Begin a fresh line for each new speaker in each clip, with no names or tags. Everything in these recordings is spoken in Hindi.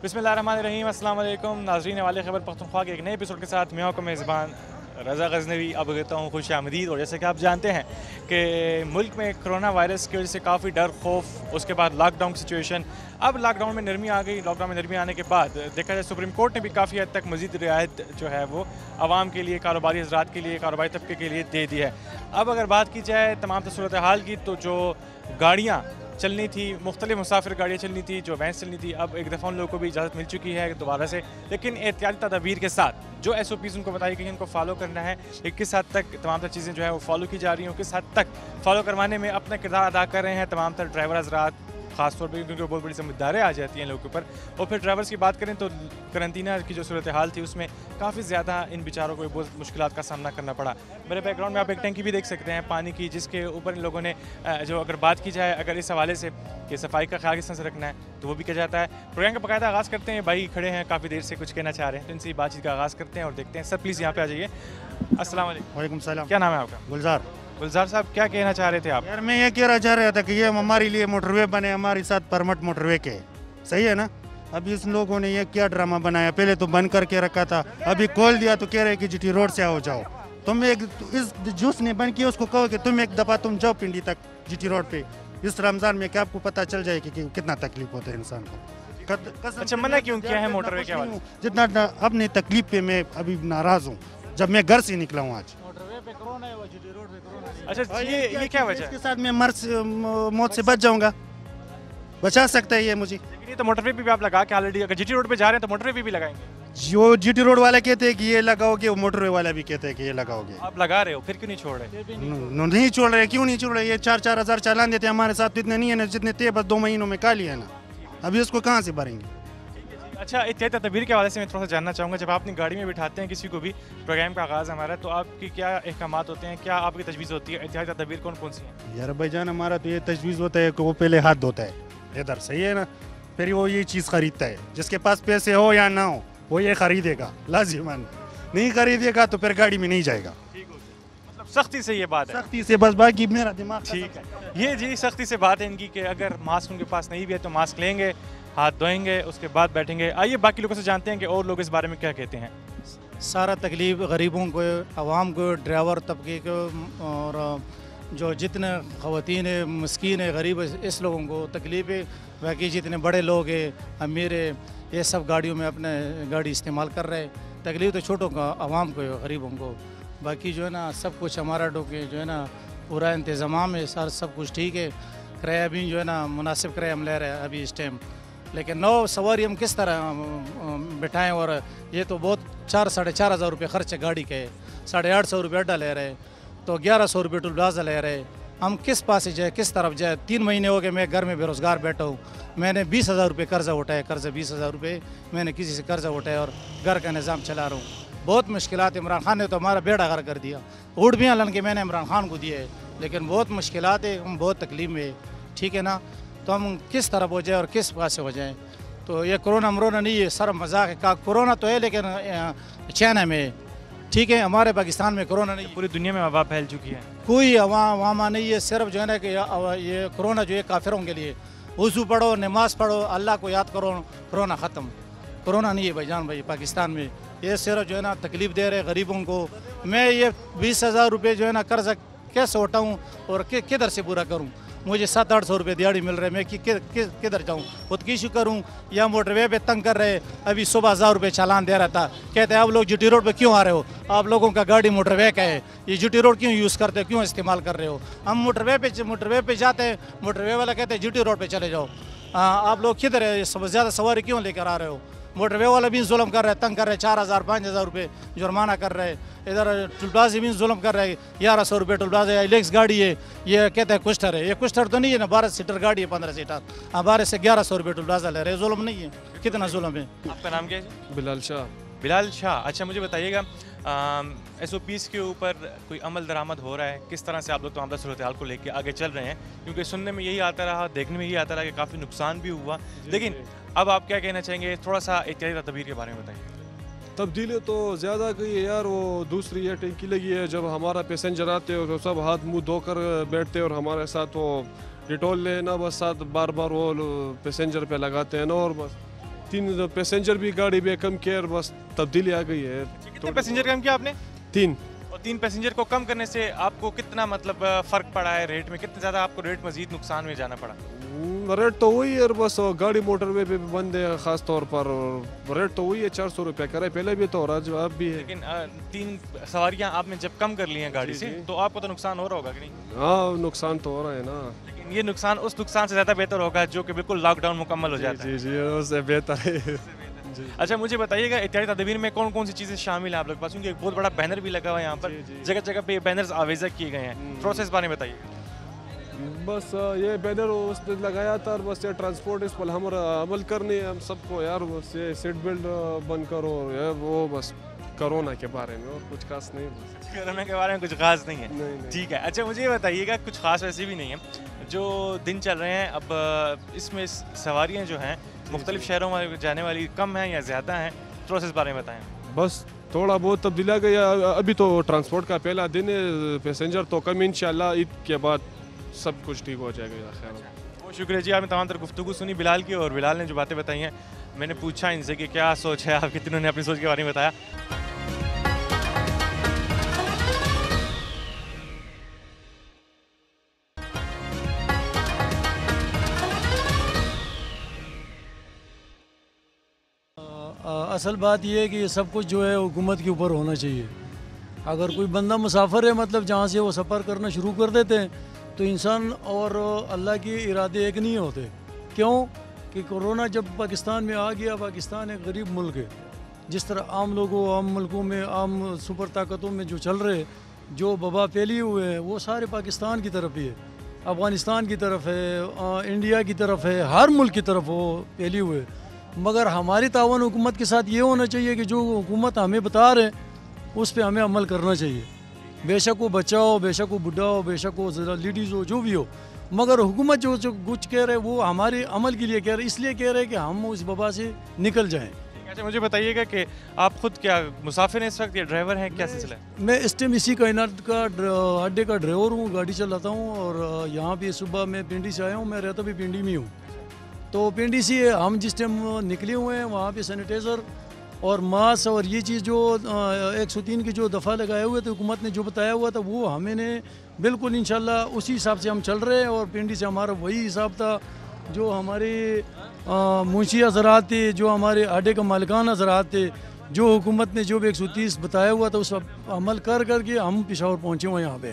बिस्मिल्लाहिर्रहमानिर्रहीम, अस्सलाम वालेकुम नाज़रीन वाले खबर पख्तूनख्वा के एक नए एपिसोड के साथ मैं आपको मेज़बान रज़ा गज़नवी अब कहता हूँ खुश आमदीद। और जैसे कि आप जानते हैं कि मुल्क में कोरोना वायरस की वजह से काफ़ी डर खौफ, उसके बाद लॉकडाउन की सिचुएशन, अब लॉकडाउन में नरमी आ गई। लॉकडाउन में नरमी आने के बाद देखा जाए सुप्रीम कोर्ट ने भी काफ़ी हद तक मज़ीद रियायत जो है वो आवाम के लिए, कारोबारी हज़रात के लिए, कारोबारी तबके के लिए दे दी है। अब अगर बात की जाए तमाम सूरत हाल की, तो जो गाड़ियाँ चलनी थी, मुख्तलिफ मुसाफिर गाड़ियाँ चलनी थी, जो वैन चलनी थी, अब एक दफ़ा उन लोगों को भी इजाज़त मिल चुकी है दोबारा से, लेकिन एहतियाती तदाबीर के साथ। जो SOPs उनको बताई गई उनको फॉलो करना है कि किस हद तक तमाम तर चीज़ें जो है वो फॉलो की जा रही हैं, किस हद तक फॉलो करवाने में अपना किरदार अदा कर रहे हैं तमाम तर ड्राइवर हज़रात, खासतौर पर क्योंकि बहुत बड़ी जिम्मेदारियाँ आ जाती हैं लोगों के ऊपर। और फिर ड्राइवर्स की बात करें तो करंतना की जो सूरत हाल थी उसमें काफ़ी ज़्यादा इन बेचारों को बहुत मुश्किलात का सामना करना पड़ा। मेरे बैकग्राउंड में आप एक टंकी भी देख सकते हैं पानी की, जिसके ऊपर इन लोगों ने जो अगर बात की जाए अगर इस हवाले से कि सफाई का ख्याल किस तरह से रखना है तो वो भी किया जाता है। प्रोग्राम का बाकायदा आगाज़ करते हैं, भाई खड़े हैं काफ़ी देर से कुछ कहना चाह रहे हैं, तो इनसे बातचीत का आगाज़ करते हैं और देखते हैं। सर प्लीज़ यहाँ पे आ जाइए। अस्सलाम वालेकुम।
वालेकुम सलाम।
क्या नाम है आपका?
गुलजार।
गुलजार साहब, क्या कहना चाह रहे थे आप?
यार मैं ये कहना चाह रहा था कि ये हमारे लिए मोटरवे बने, हमारे साथ परमट मोटरवे के, सही है ना। अभी इस लोगों ने ये क्या ड्रामा बनाया, पहले तो बंद करके रखा था, अभी खोल दिया तो कह रहे कि GT रोड से आओ जाओ। तुम एक इस जूस ने बंद किया उसको कहो कि तुम एक दफ़ा तुम जाओ पिंडी तक GT रोड पे इस रमज़ान में, क्या आपको पता चल जाए कि कितना तकलीफ होता है इंसान को।
अच्छा, मना क्यों किया है मोटरवे के हवाले?
जितना अपनी तकलीफ पे मैं अभी नाराज़ हूँ जब मैं घर से निकला हूँ आज।
अच्छा, ये क्या वजह है?
इसके साथ मैं मौत से बच जाऊंगा, बचा सकता है ये मुझे।
लेकिन ये तो मोटरवे पे भी आप लगा के ऑलरेडी, अगर GT रोड पे जा रहे हैं तो मोटरवे पे भी लगाएंगे।
जो GT रोड वाला कहते हैं कि ये लगाओगे, वो मोटरवे वाला भी कहते हैं कि ये लगाओगे।
आप लगा रहे हो, फिर क्यों नहीं छोड़ रहे?
नहीं छोड़ रहे, क्यों नहीं छोड़ रहे? ये 4-4 हज़ार चालान देते हैं, हमारे साथ तो इतने नहीं है ना, जितने थे बस 2 महीनों में काली है ना, अभी उसको कहाँ से भरेंगे।
अच्छा, एहतियाती तदबीर के हवाले से मैं थोड़ा सा जानना चाहूँगा, जब आप अपनी गाड़ी में बिठाते हैं किसी को भी, प्रोग्राम का आगाज़ हमारा, तो आपकी क्या अहकामात होते हैं, क्या आपकी तजवीज़ होती है, एहतियाती तदबीर कौन कौन सी हैं?
यार भाईजान, हमारा तो ये तजवीज़ होता है कि वो पहले हाथ धोता है इधर, सही है ना, फिर वो ये चीज़ खरीदता है। जिसके पास पैसे हो या ना हो वो ये खरीदेगा लाजिमन, नहीं खरीदेगा तो फिर गाड़ी में नहीं जाएगा।
मतलब सख्ती से ये बात है?
सख्ती से, बस बाकी मेरा दिमाग
ठीक है। ये जी सख्ती से बात है इनकी कि अगर मास्क उनके पास नहीं भी है तो मास्क लेंगे, हाथ धोएंगे, उसके बाद बैठेंगे। आइए बाकी लोगों से जानते हैं कि और लोग इस बारे में क्या कहते हैं।
सारा तकलीफ़ गरीबों को, आवाम को, ड्राइवर तबके को और जो जितने ख़वातीन है, मस्कीन है, गरीब है, इस लोगों को तकलीफ़ है। बाकी जितने बड़े लोग हैं, अमीर है, ये सब गाड़ियों में अपने गाड़ी इस्तेमाल कर रहे हैं। तकलीफ़ तो छोटों का, आवाम को, गरीबों को। बाकी जो है ना सब कुछ हमारा डोके जो है ना पूरा इंतज़ाम है, सारा सब कुछ ठीक है। किराया भी जो है ना मुनासिब किराया हम ले रहे हैं अभी इस टाइम, लेकिन 9 सवारी हम किस तरह बिठाएँ। और ये तो बहुत 4-4.5 हज़ार रुपये खर्च है गाड़ी के, 850 रुपये अड्डा ले रहे हैं, तो 1100 रुपये टोल प्लाजा ले रहे हैं। हम किस पास जाए, किस तरफ जाए? 3 महीने हो गए मैं घर में बेरोज़गार बैठा हूँ। मैंने 20,000 रुपये कर्जा उठाया, 20,000 रुपये मैंने किसी से कर्जा उठाया और घर का निज़ाम चला रहा हूँ। बहुत मुश्किलात। इमरान खान ने तो हमारा बेड़ा गर्क कर दिया, ऊँट भी लन के मैंने इमरान खान को दिए, लेकिन बहुत मुश्किलात है, हम बहुत तकलीफ में, ठीक है ना। तो हम किस तरफ हो जाए और किस पास से हो जाए? तो ये कोरोना मरोना नहीं है, सर मजाक है। का कोरोना तो है लेकिन चाइना में, ठीक है, हमारे पाकिस्तान में कोरोना नहीं।
पूरी दुनिया में वबा फैल चुकी है,
कोई वामा नहीं है। सिर्फ जो है ना कि ये कोरोना जो है काफिरों के लिए, वज़ू पढ़ो, नमाज पढ़ो, अल्लाह को याद करो, कोरोना ख़त्म। कोरोना नहीं है भाईजान, भाई पाकिस्तान में ये सिर्फ जो है ना तकलीफ़ दे रहे गरीबों को। मैं ये 20,000 रुपये जो है ना कर्जा कैसे उठाऊँ और किधर से पूरा करूँ? मुझे 700-800 रुपये दिहाड़ी मिल रहे, मैं किधर जाऊँ? खुदकुशी करूँ या मोटरवे पे तंग कर रहे? अभी सुबह 1000 रुपये चालान दे रहा था, कहते हैं आप लोग GT रोड पे क्यों आ रहे हो? आप लोगों का गाड़ी मोटरवे का है, ये GT रोड क्यों यूज़ करते हो, क्यों इस्तेमाल कर रहे हो? हम मोटरवे पे जाते हैं, मोटरवे वाला कहते हैं GT रोड पर चले जाओ। आप लोग किधर है, ज़्यादा सवारी क्यों लेकर आ रहे हो? मोटरवे वाला भी जुल्म कर रहे हैं, तंग कर रहे हैं, 4,000-5,000 रुपये जुर्माना कर रहे हैं। इधर टुलप्लाजे भी जुल्म कर रहे हैं, 1100 रुपये टुलप्लाजा। इलेक्स गाड़ी है, ये कहते हैं कुस्टर है, ये कुस्टर तो नहीं है ना, 12 सीटर गाड़ी है, 15 सीटर। 12 से 1100 रुपये टुलप्लाजा ले रहे हैं, जुल्म नहीं है? कितना जुल्म है?
आपका नाम क्या है?
बिलाल शाह।
बिलाल शाह। अच्छा, मुझे बताइएगा SOPs के ऊपर कोई अमल दरामद हो रहा है? किस तरह से आप लोग तमाम सूरत हाल को लेके आगे चल रहे हैं? क्योंकि सुनने में यही आता रहा, देखने में यही आता रहा कि काफ़ी नुकसान भी हुआ, लेकिन अब आप क्या कहना चाहेंगे? थोड़ा सा एहतियाती तदबीर के बारे में बताइए।
तब्दीली तो ज़्यादा की है यार, वो दूसरी ये टंकी लगी है, जब हमारा पैसेंजर आते हैं तो सब हाथ मुंह धोकर बैठते हैं और हमारे साथ वो डिटॉल लेना बस साथ बार बार वो पैसेंजर पे लगाते हैं ना, और बस 3 पैसेंजर भी गाड़ी में कम किया, बस तब्दीली आ गई है।
कितने पैसेंजर कम किया आपने?
3।
और 3 पैसेंजर को कम करने से आपको कितना मतलब फ़र्क पड़ा है रेट में? कितना ज़्यादा आपको रेट मज़ीद नुकसान में जाना पड़ा?
रेट तो वही है, बस गाड़ी मोटरवे पे भी बंद है ख़ास तौर पर। रेट तो वही है, 400 रुपये करे, पहले भी तो और आज अब भी है।
लेकिन 3 सवारियाँ आपने जब कम कर ली हैं गाड़ी से, तो आपको तो नुकसान हो रहा होगा कि नहीं?
हाँ, नुकसान तो हो रहा है ना।
लेकिन ये नुकसान उस नुकसान से ज़्यादा बेहतर होगा जो कि बिल्कुल लॉकडाउन मुकम्मल हो जाता है।
जी, उससे बेहतर है। जी।
अच्छा, मुझे बताइएगा एहतियाती तदबीर में कौन कौन सी चीज़ें शामिल हैं आप लोग के पास? क्योंकि एक बहुत बड़ा बैनर भी लगा हुआ है यहाँ पर, जगह जगह पे बैनर्स आवेज़ा किए गए हैं। प्रोसेस बारे में बताइए।
बस ये बैनर उसने लगाया था और बस ये ट्रांसपोर्ट इस पर हमारा अमल करनी है हम सबको यार। बस ये सीट बेल्ट बंद करो, ये वो बस कोरोना के बारे में, और कुछ खास नहीं।
कोरोना के बारे में कुछ खास नहीं है?
नहीं।
ठीक है। अच्छा, मुझे ये बताइएगा, कुछ खास वैसे भी नहीं है जो दिन चल रहे हैं अब, इसमें सवारियाँ जो हैं मुख्तलिफ शहरों में जाने वाली कम हैं या ज़्यादा हैं? प्रोसेस बारे में बताएँ।
बस थोड़ा बहुत तब्दीली आ गया। अभी तो ट्रांसपोर्ट का पहला दिन है, पैसेंजर तो कम, इंशाल्लाह ईद के बाद सब कुछ ठीक हो जाएगा। खैर,
बहुत शुक्रिया जी, आपने तमाम तरह गुफ्तगू सुनी बिलाल की, और बिलाल ने जो बातें बताई हैं, मैंने पूछा इनसे कि क्या सोच है आपकी, तीनों ने अपनी सोच के बारे में बताया।
असल बात यह है कि ये सब कुछ जो है हुकूमत के ऊपर होना चाहिए। अगर कोई बंदा मुसाफिर है, मतलब जहाँ से वो सफ़र करना शुरू कर देते हैं, तो इंसान और अल्लाह के इरादे एक नहीं होते। क्यों कि कोरोना जब पाकिस्तान में आ गया, पाकिस्तान एक गरीब मुल्क है। जिस तरह आम लोगों, आम मुल्कों में, आम सुपर ताकतों में जो चल रहे, जो वबा फैली हुए हैं, वो सारे पाकिस्तान की तरफ ही है, अफ़गानिस्तान की तरफ है, इंडिया की तरफ है, हर मुल्क की तरफ वो फैली हुए है। मगर हमारी तावन हुकूमत के साथ ये होना चाहिए कि जो हुकूमत हमें बता रहे उस पर हमें अमल करना चाहिए। बेशक वो बच्चा हो, बेशक वो बुढ़ा हो, बेशक वो ज़रा लेडीज़ हो, जो भी हो, मगर हुकूमत जो कुछ कह रहे वो हमारे अमल के लिए कह रहे, इसलिए कह रहे हैं कि हम उस वबा से निकल जाएं।
अच्छा, मुझे बताइएगा कि आप खुद क्या मुसाफिर हैं इस वक्त या ड्राइवर हैं, क्या सिलसिला है?
मैं इस टाइम इसी कायनात का अड्डे का ड्राइवर हूँ, गाड़ी चलाता हूँ। और यहाँ भी सुबह मैं पिंडी से आया हूँ, मैं रहता भी पिंडी में हूँ। तो पिंडी से हम जिस टाइम निकले हुए हैं, वहाँ पे सैनिटाइज़र और मास्क और ये चीज़ जो 103 की जो दफ़ा लगाए हुए थे, हुकूमत ने जो बताया हुआ था, वो हमें बिल्कुल इंशाल्लाह उसी हिसाब से हम चल रहे हैं। और पिंडी से हमारा वही हिसाब था जो हमारे मुंशी हज़रात थे, जो हमारे अड्डे का मालिकाना हज़रात थे, जो हुकूमत ने जो भी 130 बताया हुआ था, उस पर अमल कर करके हम पेशावर पहुँचे हुए यहाँ पे।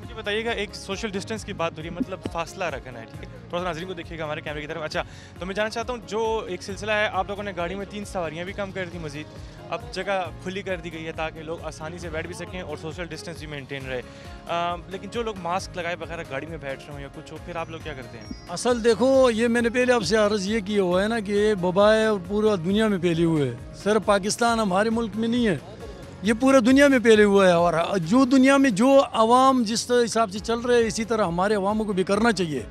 मुझे बताइएगा, एक सोशल डिस्टेंस की बात हो रही है, मतलब फासला रखना है, ठीक है? थोड़ा सा नाज़रीन को देखिएगा हमारे कैमरे की तरफ। अच्छा, तो मैं जानना चाहता हूँ, जो एक सिलसिला है, आप लोगों ने गाड़ी में 3 सवारियाँ भी कम कर दी, मज़ीद अब जगह खुली कर दी गई है ताकि लोग आसानी से बैठ भी सकें और सोशल डिस्टेंस भी मेंटेन रहे। लेकिन जो लोग मास्क लगाए बगैर गाड़ी में बैठ रहे हो या कुछ हो, फिर आप लोग क्या करते हैं?
असल देखो, ये मैंने पहले आपसे अर्ज़ ये किया हुआ है ना कि ये वबा है और पूरा दुनिया में फैली हुए है। सिर्फ पाकिस्तान हमारे मुल्क में नहीं है, ये पूरा दुनिया में फैले हुआ है। और जो दुनिया में जो अवाम जिस हिसाब से चल रहे हैं, इसी तरह हमारे अवामों को भी करना चाहिए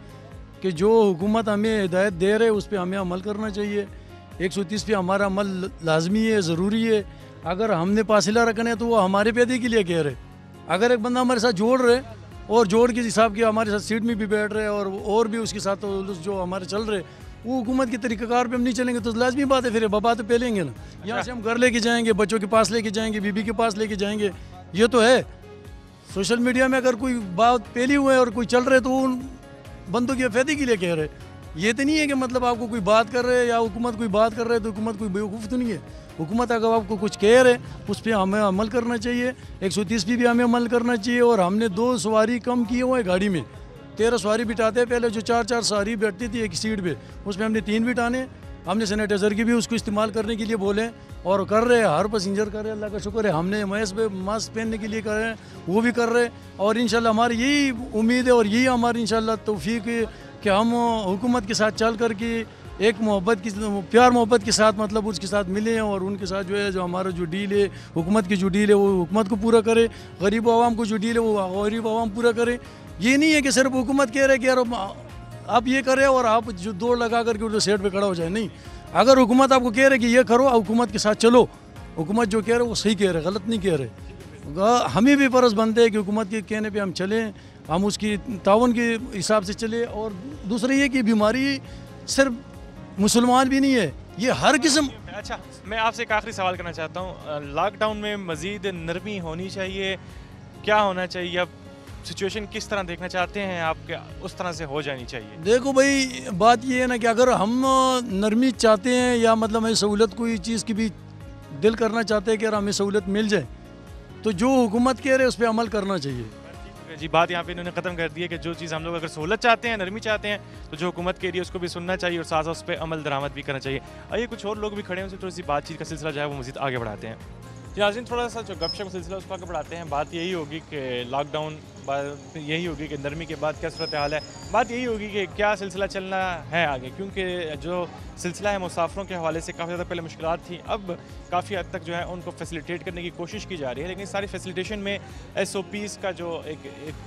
कि जो हुकूमत हमें हिदायत दे रहे उस पर हमें अमल करना चाहिए। 130 पे हमारा अमल लाजमी है, ज़रूरी है। अगर हमने फासिला रखना है तो वो हमारे पैदे के लिए कह रहे। अगर एक बंदा हमारे साथ जोड़ रहे और जोड़ के हिसाब के हमारे साथ सीट में भी बैठ रहे और भी उसके साथ तो जो हमारे चल रहे, वो हुकूमत के तरीक़ाकार पे हम नहीं चलेंगे तो लाजमी बात है, फिर वबा तो फैलेंगे ना। यहाँ से हम घर लेके जाएंगे, बच्चों के पास लेके जाएंगे, बीबी के पास लेके जाएंगे, ये तो है। सोशल मीडिया में अगर कोई बात फैली हुई है और कोई चल रहे तो उन बंदों के फ़ायदे के लिए कह रहे। ये तो नहीं है कि मतलब आपको कोई बात कर रहे या हुकूमत कोई बात कर रहे तो हुकूमत कोई बेवकूफ़ तो नहीं है। हुकूमत अगर आपको कुछ कह रहे उस पर हमें अमल करना चाहिए। 130 पे भी हमें अमल करना चाहिए। और हमने 2 सवारी कम किए हुए गाड़ी में, 13 सवारी बिठाते हैं। पहले जो 4-4 सवारी बैठती थी एक सीट पे, उसमें हमने 3 बिठाने। हमने सैनिटाइज़र की भी उसको इस्तेमाल करने के लिए बोले और कर रहे हैं। हर पैसेंजर कर रहे हैं, अल्लाह का शुक्र है। हमने मास्क पहनने के लिए कर रहे हैं, वो भी कर रहे हैं। और इंशाल्लाह हमारी यही उम्मीद है और यही हमारी इंशाल्लाह तौफीक है कि हम हुकूमत के साथ चल कर के एक मोहब्बत की, प्यार मोहब्बत के साथ मतलब उसके साथ मिले और उनके साथ जो है जो हमारा जो डील है, हुकूमत की जो डील है वो हुकूमत को पूरा करे, गरीब आवाम को जो डील है वो गरीब आवाम पूरा करे। ये नहीं है कि सिर्फ हुकूमत कह रहे कि यार आप ये करें और आप जो दौड़ लगा करके जो सेट पे खड़ा हो जाए। नहीं, अगर हुकूमत आपको कह रहे कि ये करो, हुकूमत के साथ चलो। हुकूमत जो कह रहे वो सही कह रहे, गलत नहीं कह रहे। हमें भी फ़र्ज़ बनते हैं कि हुकूमत के कहने पे हम चलें, हम उसकी ताउन के हिसाब से चले। और दूसरा ये कि बीमारी सिर्फ मुसलमान भी नहीं है, ये हर किस्म।
अच्छा, मैं आपसे एक आखिरी सवाल करना चाहता हूँ, लॉकडाउन में मज़ीद नरमी होनी चाहिए, क्या होना चाहिए? अब सिचुएशन किस तरह देखना चाहते हैं आप, क्या उस तरह से हो जानी चाहिए?
देखो भाई, बात ये है ना कि अगर हम नरमी चाहते हैं या मतलब हमें सहूलत कोई चीज़ की भी दिल करना चाहते हैं कि यार हमें सहूलत मिल जाए, तो जो हुकूमत कह रहे हैं उस पर अमल करना चाहिए।
जी, बात यहाँ पे इन्होंने ख़त्म कर दी है कि जो चीज़ हम लोग अगर सहूलत चाहते हैं, नरमी चाहते हैं, तो जो हुकूमत कह रही है उसको भी सुनना चाहिए और साथ साथ उस पर अमल दरामद भी करना चाहिए। आइए कुछ और लोग भी खड़े हैं, उनसे थोड़ी सी बातचीत का सिलसिला जो है वो मज़ीद आगे बढ़ाते हैं। जी नाज़रीन, थोड़ा सा जो गपशप सिलसिला उसको आगे बढ़ाते हैं। बात यही होगी कि लॉकडाउन, बात यही होगी कि नरमी के बाद क्या सूरत हाल है, बात यही होगी कि क्या सिलसिला चलना है आगे, क्योंकि जो सिलसिला है मुसाफिरों के हवाले से काफ़ी ज़्यादा पहले मुश्किलात थी, अब काफ़ी हद तक जो है उनको फैसिलिटेट करने की कोशिश की जा रही है, लेकिन सारी फैसिलिटेशन में SOPs का जो एक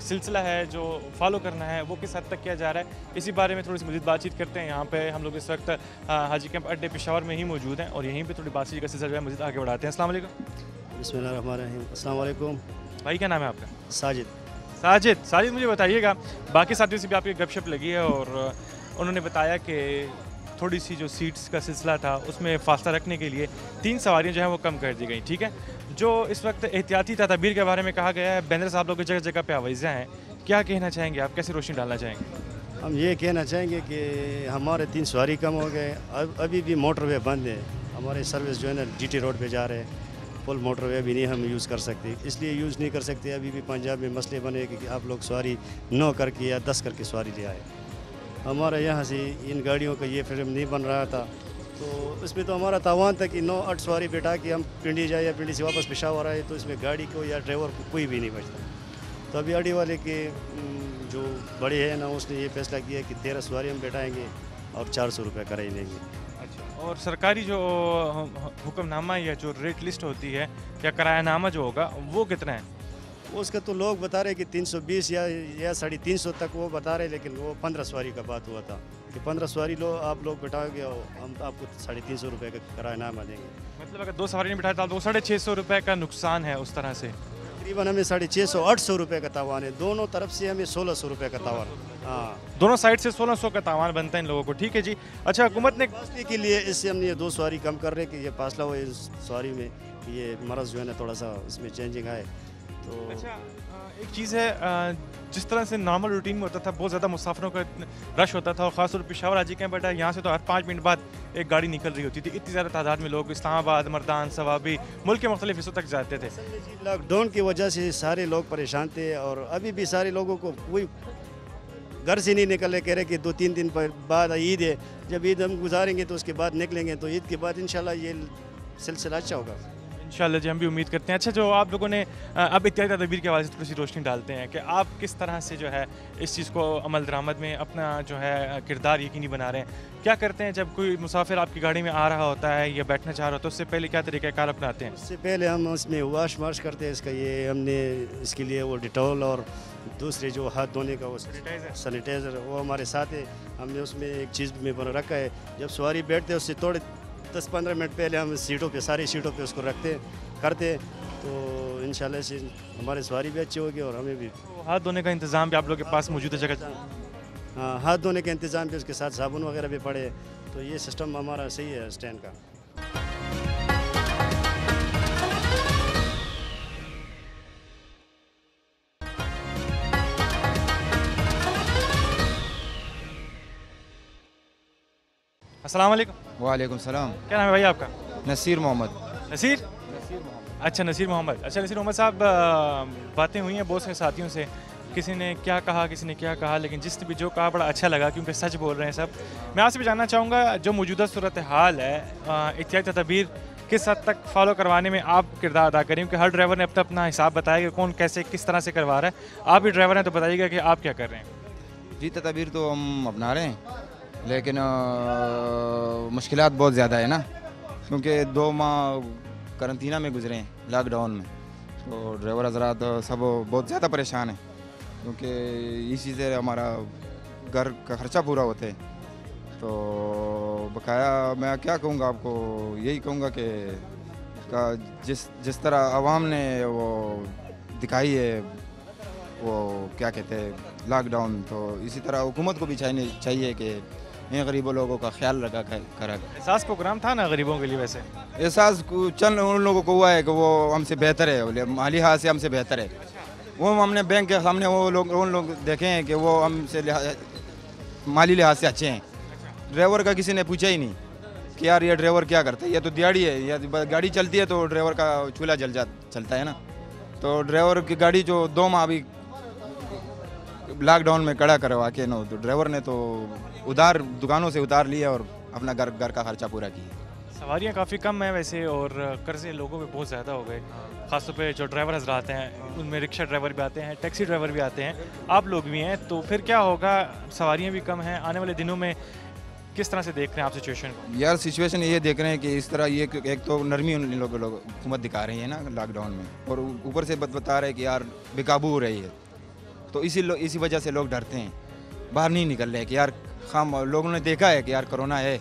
सिलसिला है जो फॉलो करना है वो किस हद तक किया जा रहा है, इसी बारे में थोड़ी सी मज़ीद बातचीत करते हैं। यहाँ पे हम लोग इस वक्त हाजी कैंप अड्डे पेशावर में ही मौजूद हैं और यहीं पर थोड़ी बातचीत का सिलसिला जो है मज़ीद आगे बढ़ाते हैं। अस्सलाम वालेकुम।
बिस्मिल्लाहिर्रहमानिर्रहीम। अस्सलाम वालेकुम।
भाई क्या नाम है आपका?
साजिद।
साजिद, मुझे बताइएगा, बाकी साथियों से भी आपकी गपशप लगी है और उन्होंने बताया कि थोड़ी सी जो सीट्स का सिलसिला था उसमें फासला रखने के लिए 3 सवारियाँ जो हैं वो कम कर दी गई, ठीक है। जो इस वक्त एहतियाती तदाबीर के बारे में कहा गया है, बैनर साहब लोग जगह जगह पे आवाज़ें हैं, क्या कहना चाहेंगे आप, कैसे रोशनी डालना चाहेंगे?
हम ये कहना चाहेंगे कि हमारे 3 सवारी कम हो गए, अभी भी मोटरवे बंद है, हमारे सर्विस जो है ना GT रोड पे जा रहे हैं, फुल मोटरवे भी नहीं हम यूज़ कर सकते, इसलिए यूज़ नहीं कर सकते। अभी भी पंजाब में मसले बने कि आप लोग सवारी 9 करके या 10 करके सवारी ले आए। हमारे यहाँ से इन गाड़ियों का ये फिल्म नहीं बन रहा था, तो इसमें तो हमारा तावान था कि 9-8 सवारी बैठा के हम पिंडी जाए या पिंडी से वापस पेशावर आए, तो इसमें गाड़ी को या ड्राइवर को कोई भी नहीं बचता। तो अभी अड़ी वाले के जो बड़े हैं ना, उसने ये फैसला किया कि 13 सवारी हम बैठाएँगे और 400 रुपये कराई लेंगे।
और सरकारी जो हुक्मनामा या जो रेट लिस्ट होती है या किरायानामा जो होगा वो कितना है?
उसका तो लोग बता रहे कि 320 या 350 तक वो बता रहे, लेकिन वो 15 सवारी का बात हुआ था कि 15 सवारी आप लोग बैठाओगे और हम आपको 350 रुपये का किरायानामा देंगे।
मतलब अगर 2 सवारी नहीं बिठाए तो 650 रुपये का नुकसान है उस तरह से।
तकरीबन हमें 650-800 रुपये का तावान है, दोनों तरफ से हमें 1600 रुपये का तावान। हाँ,
दोनों साइड से 1600 का तावान बनता है इन लोगों को, ठीक है जी। अच्छा, हुकूमत ने
फासले के लिए इससे हमने ये 2 सवारी कम कर रहे कि ये फासला हो इस सवारी में, ये मरज़ जो है ना थोड़ा सा इसमें चेंजिंग आए तो।
अच्छा, एक चीज़ है, जिस तरह से नॉर्मल रूटीन में होता था, बहुत ज़्यादा मुसाफिरों का रश होता था और ख़ासतौर पर पेशावर हाजी कैंप अड्डा, यहाँ से तो हर 5 मिनट बाद एक गाड़ी निकल रही होती थी, इतनी ज़्यादा तादाद में लोग इस्लामाबाद, मर्दान, सवाबी, मुल्क के मुख्तलिफ हिस्सों तक जाते थे।
लॉकडाउन की वजह से सारे लोग परेशान थे और अभी भी सारे लोगों को कोई घर से नहीं निकले, कह रहे कि 2-3 दिन बाद ईद है, जब ईद हम गुजारेंगे तो उसके बाद निकलेंगे, तो ईद के बाद इंशाल्लाह ये सिलसिला अच्छा होगा
इंशाल्लाह जी, हम भी उम्मीद करते हैं। अच्छा, जो आप लोगों ने अब इत्यादि तदबीर के हवाले से थोड़ी सी रोशनी डालते हैं कि आप किस तरह से जो है इस चीज़ को अमल दरामद में अपना जो है किरदार यकीनी बना रहे हैं, क्या करते हैं जब कोई मुसाफिर आपकी गाड़ी में आ रहा होता है या बैठना चाह रहा होता है, उससे पहले क्या तरीक़ाकार अपनाते हैं?
उससे पहले हम उसमें वाश करते हैं इसका, ये हमने इसके लिए वो डिटॉल और दूसरे जो हाथ धोने का वो सैनिटाइज़र वो हमारे साथ है, हमने उसमें एक चीज़ में बना रखा है। जब सवारी बैठते हैं उससे थोड़े 10-15 मिनट पहले हम सीटों पे, सारी सीटों पे उसको करते, तो इंशाल्लाह से हमारी सवारी भी अच्छी होगी और हमें भी।
तो हाथ धोने का इंतज़ाम भी आप लोग के पास मौजूद है जगह?
हाँ, हाथ धोने का इंतज़ाम भी, उसके साथ साबुन वगैरह भी पड़े, तो ये सिस्टम हमारा सही है स्टैंड का।
अस्सलाम वालेकुम।
वालेकुम सलाम।
क्या नाम है भाई आपका?
नसीर मोहम्मद।
नसीर? अच्छा, नसीर मोहम्मद। अच्छा, नसीर मोहम्मद साहब, बातें हुई हैं बहुत से साथियों से, किसी ने क्या कहा, किसी ने क्या कहा, लेकिन जिसने भी जो कहा बड़ा अच्छा लगा क्योंकि सच बोल रहे हैं सब। मैं आपसे भी जानना चाहूँगा, जो मौजूदा सूरत हाल है, एहतियाती तदबीर किस हद तक फॉलो करवाने में आप किरदार अदा करें, क्योंकि हर ड्राइवर ने अपना अपना हिसाब बताया कि कौन कैसे किस तरह से करवा रहा है। आप भी ड्राइवर हैं तो बताइएगा कि आप क्या कर रहे हैं?
जी, तदबीर तो हम अपना रहे हैं, लेकिन मुश्किलात बहुत ज़्यादा है ना, क्योंकि 2 माह करंतना में गुजरे हैं लॉकडाउन में, तो ड्राइवर हजरात सब बहुत ज़्यादा परेशान हैं, क्योंकि इसी से हमारा घर का ख़र्चा पूरा होता है। तो बकाया मैं क्या कहूँगा आपको, यही कहूँगा कि जिस तरह आवाम ने वो दिखाई है, वो क्या कहते हैं लॉकडाउन, तो इसी तरह हुकूमत को भी चाहिए कि इन गरीबों लोगों का ख्याल रखा करा।
एहसास प्रोग्राम था ना गरीबों के लिए वैसे?
एहसास चंद उन लोगों को हुआ है कि वो हमसे बेहतर है, बोले माली हाथ से हमसे बेहतर है। वो हमने बैंक के सामने वो लोग उन लोग देखे हैं कि वो हमसे माली लिहाज से अच्छे हैं। ड्राइवर का किसी ने पूछा ही नहीं कि यार ये ड्राइवर क्या करता है, ये तो दिहाड़ी है, या गाड़ी चलती है तो ड्राइवर का चूल्हा चलता है ना। तो ड्राइवर की गाड़ी जो 2 माह अभी लॉकडाउन में खड़ा करवा के नो, तो ड्राइवर ने तो उधार दुकानों से उधार लिया और अपना घर का खर्चा पूरा किया।
सवारियाँ काफ़ी कम हैं वैसे और कर्जे लोगों पे बहुत ज़्यादा हो गए, ख़ासतौर पे जो ड्राइवर हजरात हैं उनमें रिक्शा ड्राइवर भी आते हैं, टैक्सी ड्राइवर भी आते हैं, आप लोग भी हैं। तो फिर क्या होगा, सवारियाँ भी कम हैं, आने वाले दिनों में किस तरह से देख रहे हैं आप सिचुएशन को?
यार सिचुएशन ये देख रहे हैं कि इस तरह ये एक तो नरमी उन लोग हुकूमत दिखा रही है ना लॉकडाउन में, और ऊपर से बता रहे हैं कि यार बेकाबू हो रही है। तो इसी वजह से लोग डरते हैं, बाहर नहीं निकल रहे कि यार खाम। लोगों ने देखा है कि यार कोरोना है,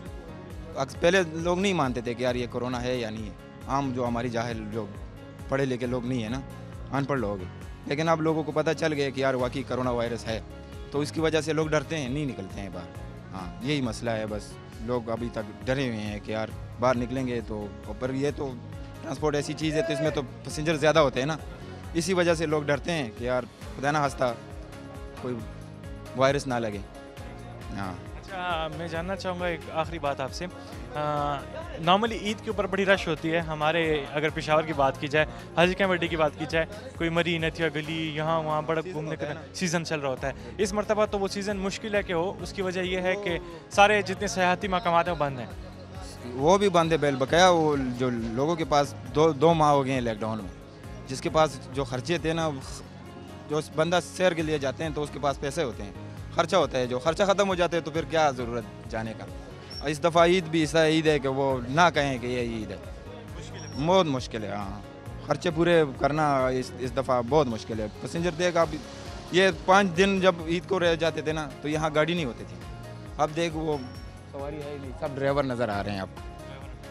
पहले लोग नहीं मानते थे कि यार ये कोरोना है या नहीं है। आम जो हमारी जाहिल जो पढ़े लिखे लोग नहीं है ना, अनपढ़ लोग हैं, लेकिन अब लोगों को पता चल गया कि यार वाकई कोरोना वायरस है, तो इसकी वजह से लोग डरते हैं, नहीं निकलते हैं बाहर। हाँ, यही मसला है बस। लोग अभी तक डरे हुए हैं कि यार बाहर निकलेंगे तो, पर ये तो ट्रांसपोर्ट ऐसी चीज़ है तो इसमें तो पैसेंजर ज़्यादा होते हैं ना, इसी वजह से लोग डरते हैं कि यार खुदा ना हंसता कोई वायरस ना लगे। हाँ।
अच्छा, मैं जानना चाहूँगा एक आखिरी बात आपसे। नॉर्मली ईद के ऊपर बड़ी रश होती है हमारे, अगर पेशावर की बात की जाए, हाजी कमेटी की बात की जाए, कोई मरी नथिया गली यहाँ वहाँ बड़ा घूमने का सीज़न चल रहा होता है। इस मरतबा तो वो सीज़न मुश्किल है कि हो, उसकी वजह यह है कि सारे जितने सयाहती मकामात हैं वो बंद हैं।
वो भी बंद है बेल बकाया। वो जो लोगों के पास दो माह हो गए हैं लॉकडाउन में, जिसके पास जो खर्चे थे ना, जो बंदा सैर के लिए जाते हैं तो उसके पास पैसे होते हैं, खर्चा होता है, जो खर्चा ख़त्म हो जाता है तो फिर क्या ज़रूरत जाने का। इस दफ़ा ईद भी ऐसा ईद है कि वो ना कहें कि ये ईद है, बहुत मुश्किल है। हाँ, खर्चे पूरे करना इस दफ़ा बहुत मुश्किल है। पैसेंजर देख आप, ये 5 दिन जब ईद को रह जाते थे ना तो यहाँ गाड़ी नहीं होती थी, अब देख वो सवारी है नहीं, सब ड्राइवर नज़र आ रहे हैं अब।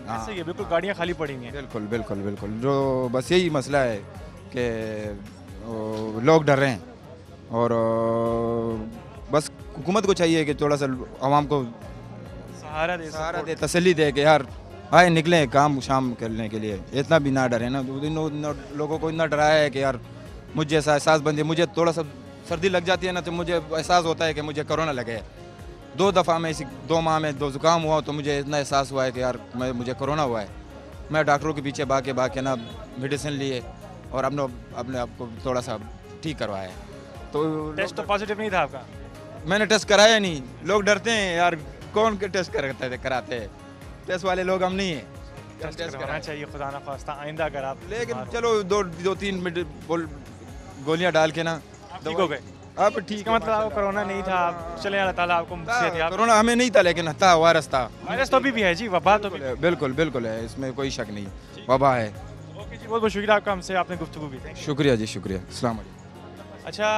हाँ, ये बिल्कुल गाड़ियाँ खाली पड़ी हैं।
बिल्कुल बिल्कुल बिल्कुल। जो बस यही मसला है कि लोग डर रहे हैं, और बस हुकूमत को चाहिए कि थोड़ा सा आवाम को
सहारा दे,
तसल्ली दे कि यार आए निकलें काम शाम करने के लिए, इतना भी ना डरे ना। लोगों को इतना डराया है कि यार मुझे ऐसा एहसास बन जाए, मुझे थोड़ा सा सर्दी लग जाती है ना तो मुझे एहसास होता है कि मुझे कोरोना लगे। 2 दफ़ा में इसी 2 माह में 2 ज़ुकाम हुआ तो मुझे इतना एहसास हुआ है कि यार मुझे कोरोना हुआ है। मैं डॉक्टरों के पीछे भाग के ना मेडिसिन लिए और अपने आप को थोड़ा सा ठीक करवाया। तो
टेस्ट तो पॉजिटिव नहीं था आपका?
मैंने टेस्ट कराया नहीं। लोग डरते हैं यार, कौन के टेस्ट कराते हैं, टेस्ट वाले लोग हम नहीं हैं।
टेस्ट करवाना चाहिए खुदा ना खास्ता आइंदा अगर आप।
लेकिन चलो 2-3 मिनट गोलियां डाल के ना
ठीक हो गए।
अब ठीक है,
मतलब आपको कोरोना नहीं था, चले अल्लाह ताला आपको सेहत याब।
कोरोना हमें नहीं था लेकिन था, वायरस था।
वायरस तो अभी भी है जी, वबा तो
बिल्कुल बिल्कुल है, इसमें कोई शक नहीं, वबा है।
ओके जी, बहुत बहुत शुक्रिया आपका, हमसे आपने गुफ्तगू की थी।
शुक्रिया जी, शुक्रिया। अस्सलाम वालेकुम।
अच्छा,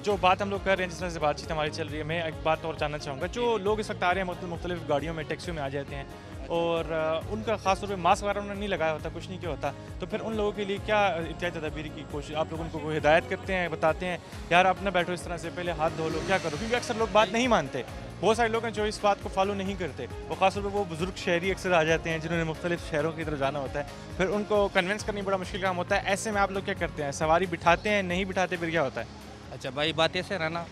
जो बात हम लोग कर रहे हैं, जिस तरह से बातचीत हमारी चल रही है, मैं एक बात और जानना चाहूँगा। जो लोग इस वक्त आ रहे हैं मुख्तलिफ गाड़ियों में, टैक्सियों में आ जाते हैं और उनका ख़ास तौर पे मास्क वगैरह उन्होंने नहीं लगाया होता, कुछ नहीं किया होता, तो फिर उन लोगों के लिए क्या एहतियाती तदबीर की कोशिश, आप लोग उनको कोई हिदायत करते हैं, बताते हैं यार आप ना बैठो इस तरह से, पहले हाथ धो लो, क्या करो? क्योंकि अक्सर लोग बात नहीं मानते, बहुत सारे लोग हैं जो इस बात को फॉलो नहीं करते। वो खासतौर पर वो बुजुर्ग शहरी अक्सर आ जाते हैं जिन्होंने मुख्तलिफ शहरों की तरफ जाना होता है, फिर उनको कन्विंस करनी बड़ा मुश्किल काम होता है। ऐसे में आप लोग क्या करते हैं? सवारी बिठाते हैं, नहीं बिठाते, फिर क्या होता है?
अच्छा भाई, बात ऐसे रहा ना,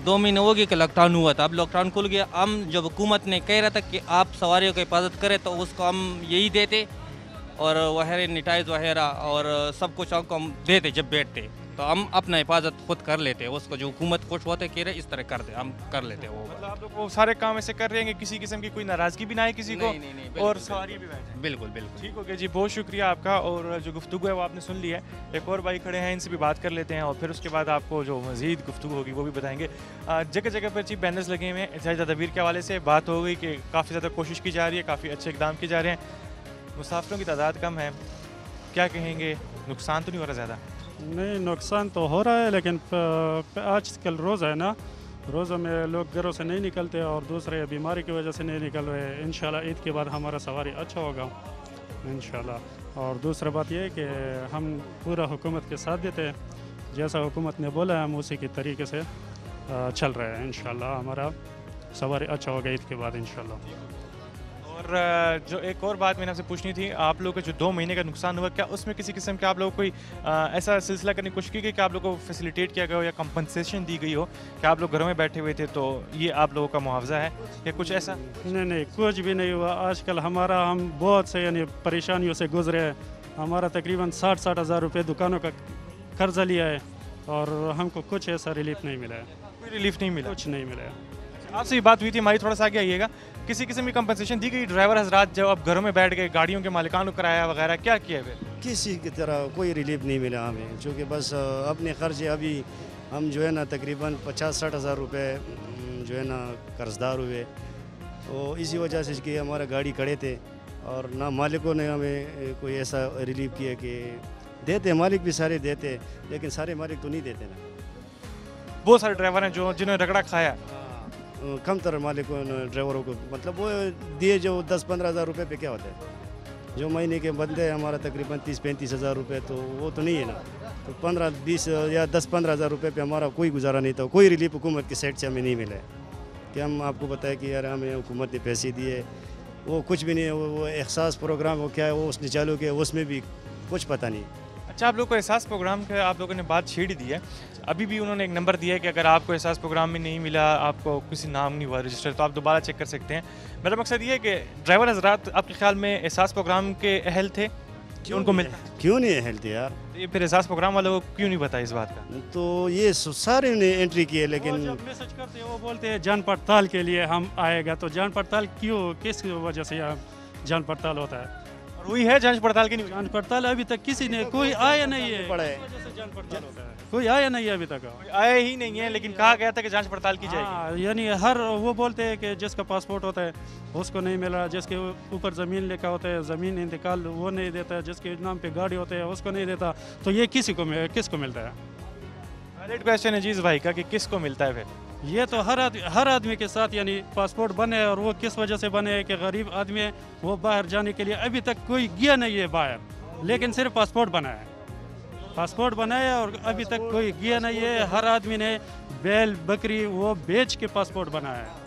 2 महीने हो गए कि लॉकडाउन हुआ था, अब लॉकडाउन खुल गया। हम जब हुकूमत ने कह रहा था कि आप सवारियों की हिफाजत करें तो उसको हम यही देते, और वगैरह सैनिटाइज वगैरह और सब कुछ हम देते जब बैठते, तो हम अपना हिफाजत खुद कर लेते। उसको जो हुकूमत खुश होते कह रहे इस तरह कर दे, हम कर लेते वो।
मतलब आप लोग वो सारे काम ऐसे कर रहे हैं कि किसी किस्म की कोई नाराज़गी भी ना आए किसी को,
नहीं,
और सवारी भी बैठे।
बिल्कुल बिल्कुल।
ठीक हो गया जी, बहुत शुक्रिया आपका। और जो गुफ्तगू है वो आपने सुन लिया है। एक और भाई खड़े हैं, इनसे भी बात कर लेते हैं और फिर उसके बाद आपको जो मज़ीद गुफ्तगू होगी वो भी बताएंगे। जगह जगह पर जी बैनर्स लगे हुए हैं, एहतियाती तदबीर के हवाले से बात हो गई कि काफ़ी ज़्यादा कोशिश की जा रही है, काफ़ी अच्छे इकदाम किए जा रहे हैं, मुसाफिरों की तादाद कम है, क्या कहेंगे, नुकसान तो नहीं हो रहा ज़्यादा?
नहीं, नुकसान तो हो रहा है, लेकिन आजकल रोज़ है ना, रोज़ों में लोग घरों से नहीं निकलते और दूसरे बीमारी की वजह से नहीं निकल रहे। इंशाल्लाह ईद के बाद हमारा सवारी अच्छा होगा इंशाल्लाह। और दूसरा बात यह है कि हम पूरा हुकूमत के साथ देते हैं, जैसा हुकूमत ने बोला हम उसी के तरीके से चल रहे हैं। इंशाल्लाह हमारा सवारी अच्छा होगा ईद के बाद इंशाल्लाह।
और जो एक और बात मैंने आपसे पूछनी थी, आप लोगों का जो 2 महीने का नुकसान हुआ, क्या उसमें किसी किस्म के आप लोगों को कोई ऐसा सिलसिला करने की कोशिश की गई कि आप लोगों को फैसिलिटेट किया गया हो या कंपनसेशन दी गई हो कि आप लोग घरों में बैठे हुए थे तो ये आप लोगों का मुआवजा है या कुछ ऐसा?
नहीं, कुछ भी नहीं हुआ। आजकल हम बहुत से यानी परेशानियों से गुजरे हैं। हमारा तकरीबन 60 हज़ार रुपये दुकानों का कर्जा लिया है और हमको कुछ ऐसा रिलीफ नहीं मिला है।
कोई रिलीफ नहीं मिला?
कुछ नहीं मिला है।
आपसे ये बात हुई थी हमारी, थोड़ा सा आगे आइएगा। किसी किस्म की कंपनसेशन दी गई ड्राइवर हजरात जब आप घरों में बैठ गए, गाड़ियों के मालिकान को किराया वगैरह क्या किया फिर?
किसी की तरह कोई रिलीफ नहीं मिला हमें, क्योंकि बस अपने खर्चे अभी हम जो है ना तकरीबन 50-60 हज़ार रुपये जो है ना कर्जदार हुए। तो इसी वजह से कि हमारा गाड़ी खड़े थे और ना मालिकों ने हमें कोई ऐसा रिलीफ किया कि देते, मालिक भी सारे देते लेकिन सारे मालिक तो नहीं देते ना।
बहुत सारे ड्राइवर हैं जो जिन्होंने रगड़ा खाया।
कम तरह मालिकों ने ड्राइवरों को मतलब वो दिए जो 10-15 हज़ार रुपये पे क्या होता है। जो महीने के बंदे हैं हमारा तकरीबन 30-35 हज़ार रुपये, तो वो तो नहीं है ना। तो 15-20 या 10-15 हज़ार रुपये पे हमारा कोई गुजारा नहीं था। कोई रिलीफ हुकूमत की साइड से हमें नहीं मिला है कि हम आपको बताएं कि यार हमें हुकूमत ने पैसे दिए, वो कुछ भी नहीं है। वो एहसास प्रोग्राम वो क्या है वो उसने चालू किया, उसमें भी कुछ पता नहीं।
अच्छा, आप लोग को एहसास प्रोग्राम का आप लोगों ने बात छेड़ दी है। अभी भी उन्होंने एक नंबर दिया है कि अगर आपको एहसास प्रोग्राम में नहीं मिला, आपको किसी नाम नहीं हुआ रजिस्टर, तो आप दोबारा चेक कर सकते हैं। मेरा मकसद ये है कि ड्राइवर हजरात आपके ख्याल में एहसास प्रोग्राम के अहल थे कि उनको मिलता?
क्यों नहीं अहल थे यार?
तो ये फिर एहसास प्रोग्राम वालों को क्यों नहीं पता इस बात का?
तो ये सारे ने एंट्री की है लेकिन
जब मैसेज करते हैं वो बोलते हैं जान पड़ताल के लिए हम आएगा। तो जान पड़ताल क्यों, किस वजह से यहाँ जान पड़ताल होता है?
और वही है जांच पड़ताल की नहीं?
जान पड़ताल अभी तक किसी ने कोई आया नहीं है।
पड़ा है।
इस वजह से जान पड़ताल होता है। कोई आया नहीं है अभी तक।
कोई आया ही नहीं है, लेकिन कहा गया था कि जांच पड़ताल की जाएगी।
हाँ, यानी हर वो बोलते हैं कि जिसका पासपोर्ट होता है उसको नहीं मिला, जिसके ऊपर ज़मीन लिखा होता है ज़मीन इंतकाल वो नहीं देता, जिसके नाम पे गाड़ी होता है उसको नहीं देता। तो ये किसको मिलता है?
वैलिड क्वेश्चन है जीज भाई का कि किसको मिलता है फिर?
ये तो हर आदमी के साथ यानी पासपोर्ट बने, और वो किस वजह से बने कि गरीब आदमी है, वो बाहर जाने के लिए अभी तक कोई गया नहीं है बाहर, लेकिन सिर्फ पासपोर्ट बनाया है। पासपोर्ट बनाया और अभी तक कोई गया नहीं है। हर आदमी ने बैल बकरी वो बेच के पासपोर्ट बनाया है।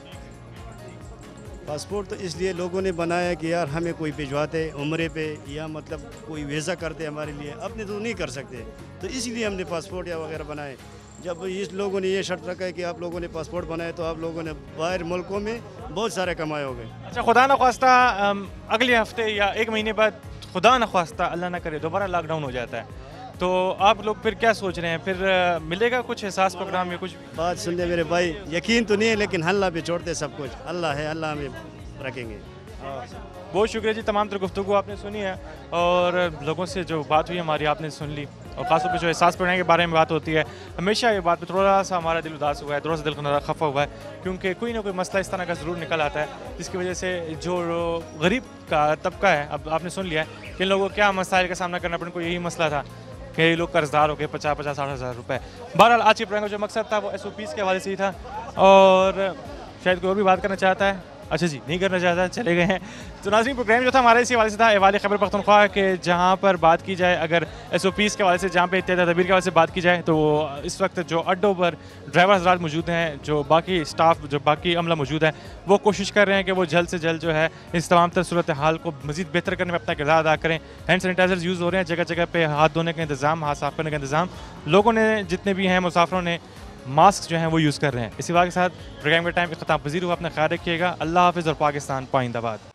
पासपोर्ट तो इसलिए लोगों ने बनाया कि यार हमें कोई भिजवाते उम्रे पे या मतलब कोई वीज़ा करते हमारे लिए, अपने तो नहीं कर सकते, तो इसलिए हमने पासपोर्ट या वगैरह बनाए। जब इस लोगों ने ये शर्त रखा है कि आप लोगों ने पासपोर्ट बनाए तो आप लोगों ने बाहर मुल्कों में बहुत सारे कमाए होंगे।
अच्छा, खुदा न ख्वास्ता अगले हफ्ते या 1 महीने बाद खुदा न ख्वास्ता अल्लाह ना करे दोबारा लॉकडाउन हो जाता है, तो आप लोग फिर क्या सोच रहे हैं? फिर मिलेगा कुछ एहसास प्रोग्राम या कुछ?
बात सुनने मेरे भाई, यकीन तो नहीं है लेकिन अल्लाह पे छोड़ते सब कुछ। अल्लाह है, अल्लाह हमें रखेंगे।
बहुत शुक्रिया जी, तमाम तर गुफ्तगू आपने सुनी है और लोगों से जो बात हुई हमारी आपने सुन ली, और ख़ासतौर पर जो एहसास प्रोग्राम के बारे में बात होती है, हमेशा ये बात पर थोड़ा सा हमारा दिल उदास हुआ है, थोड़ा सा दिल खफा हुआ है, क्योंकि कोई ना कोई मसला इस तरह का ज़रूर निकल आता है जिसकी वजह से जो गरीब का तबका है, अब आपने सुन लिया है कि इन लोगों को क्या मसाइल का सामना करना पड़ा। उनको यही मसला था कि लोग कर्जदार हो गए 50-60 हज़ार रुपये। बहरहाल आज के प्रोग्राम का जो मकसद था वो SOPs के हवाले से ही था, और शायद कोई और भी बात करना चाहता है। अच्छा जी, नहीं करना चाहता, चले गए हैं। तो नाज़रीन, प्रोग्राम जो था हमारे इसी हवाले से था, अहवाल खैबर पख्तूनख्वा के, जहाँ पर बात की जाए अगर SOPs के हवाले से, जहाँ पे इत्तेहाद तदबीर के हवाले से बात की जाए, तो इस वक्त जो अड्डों पर ड्राइवर हज़रात मौजूद हैं, जो बाकी स्टाफ, जो बाकी अमला मौजूद है, वो कोशिश कर रहे हैं कि वो जल्द से जल्द जो है इस तमाम तर सूरत हाल को मज़ीद बेहतर करने में अपना किरदार अदा करें। हैंड सैनिटाइजर्स यूज़ हो रहे हैं, जगह जगह पर हाथ धोने का इंतज़ाम, हाथ साफ़ करने का इंतज़ाम लोगों ने, जितने भी हैं मुसाफिरों ने मास्क जो हैं वो यूज़ कर रहे हैं। इसी बात के साथ प्रोग्राम का टाइम इख्तिताम पज़ीर हुआ। अपना ख्याल रखिएगा। अल्लाह हाफ़िज़ और पाकिस्तान पाइंदाबाद।